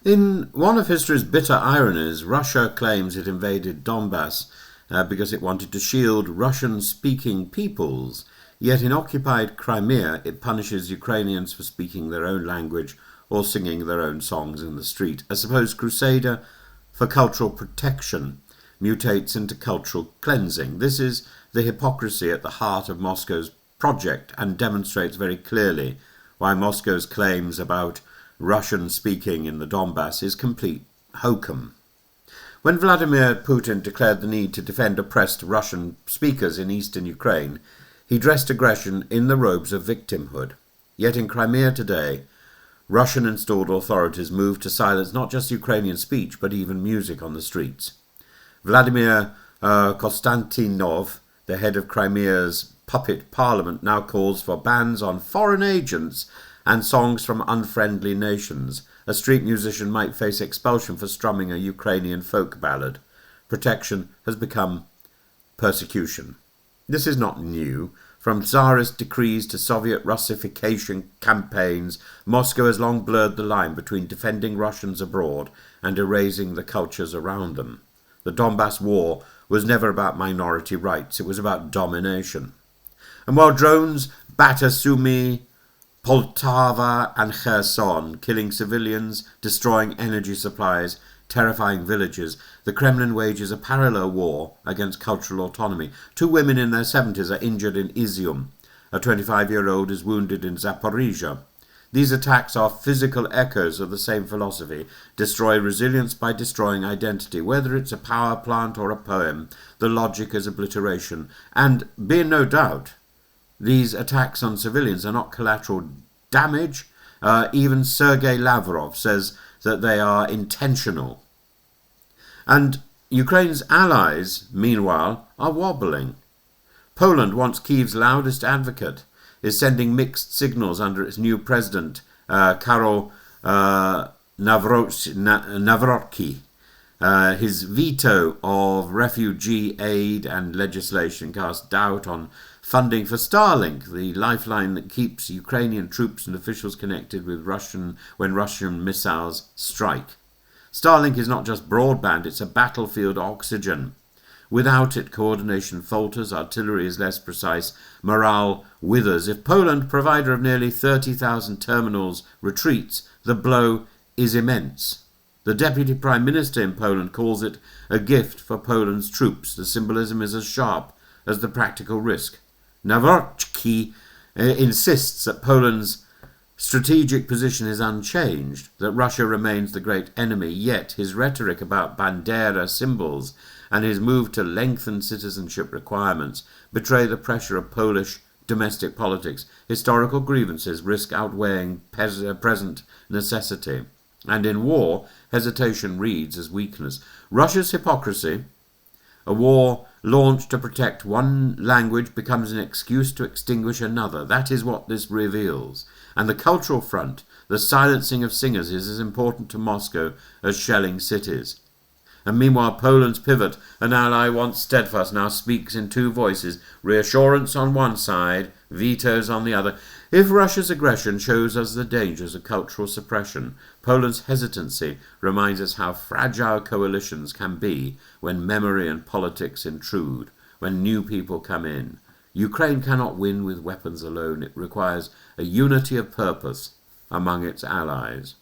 In one of history's bitter ironies, Russia claims it invaded Donbass because it wanted to shield Russian-speaking peoples, yet in occupied Crimea it punishes Ukrainians for speaking their own language or singing their own songs in the street. A supposed crusader for cultural protection mutates into cultural cleansing. This is the hypocrisy at the heart of Moscow's project and demonstrates very clearly why Moscow's claims about Russian speaking in the Donbass is complete hokum. When Vladimir Putin declared the need to defend oppressed Russian speakers in eastern Ukraine, he dressed aggression in the robes of victimhood. Yet in Crimea today, Russian-installed authorities moved to silence not just Ukrainian speech, but even music on the streets. Vladimir Konstantinov, the head of Crimea's puppet parliament, now calls for bans on foreign agents and songs from unfriendly nations. A street musician might face expulsion for strumming a Ukrainian folk ballad. Protection has become persecution. This is not new. From Tsarist decrees to Soviet Russification campaigns, Moscow has long blurred the line between defending Russians abroad and erasing the cultures around them. The Donbass War was never about minority rights, it was about domination. And while drones batter Sumy, Poltava and Kherson, killing civilians, destroying energy supplies, terrifying villages, the Kremlin wages a parallel war against cultural autonomy. 2 women in their 70s are injured in Izium. A 25-year-old is wounded in Zaporizhia. These attacks are physical echoes of the same philosophy. Destroy resilience by destroying identity. Whether it's a power plant or a poem, the logic is obliteration. And be in no doubt, these attacks on civilians are not collateral damage. Even Sergei Lavrov says that they are intentional. And Ukraine's allies, meanwhile, are wobbling. Poland, once Kyiv's loudest advocate, is sending mixed signals under its new president, Karol Nawrocki. His veto of refugee aid and legislation casts doubt on funding for Starlink, the lifeline that keeps Ukrainian troops and officials connected with when Russian missiles strike. Starlink is not just broadband, it's a battlefield oxygen. Without it, coordination falters, artillery is less precise, morale withers. If Poland, provider of nearly 30,000 terminals, retreats, the blow is immense. The Deputy Prime Minister in Poland calls it a gift for Poland's troops. The symbolism is as sharp as the practical risk. Nawrocki insists that Poland's strategic position is unchanged, that Russia remains the great enemy, yet his rhetoric about Bandera symbols and his move to lengthen citizenship requirements betray the pressure of Polish domestic politics. Historical grievances risk outweighing present necessity. And in war, hesitation reads as weakness. Russia's hypocrisy, a war launched to protect one language, becomes an excuse to extinguish another. That is what this reveals. And the cultural front, the silencing of singers, is as important to Moscow as shelling cities. And meanwhile, Poland's pivot, an ally once steadfast, now speaks in 2 voices, reassurance on one side, vetoes on the other. If Russia's aggression shows us the dangers of cultural suppression, Poland's hesitancy reminds us how fragile coalitions can be when memory and politics intrude, when new people come in. Ukraine cannot win with weapons alone. It requires a unity of purpose among its allies.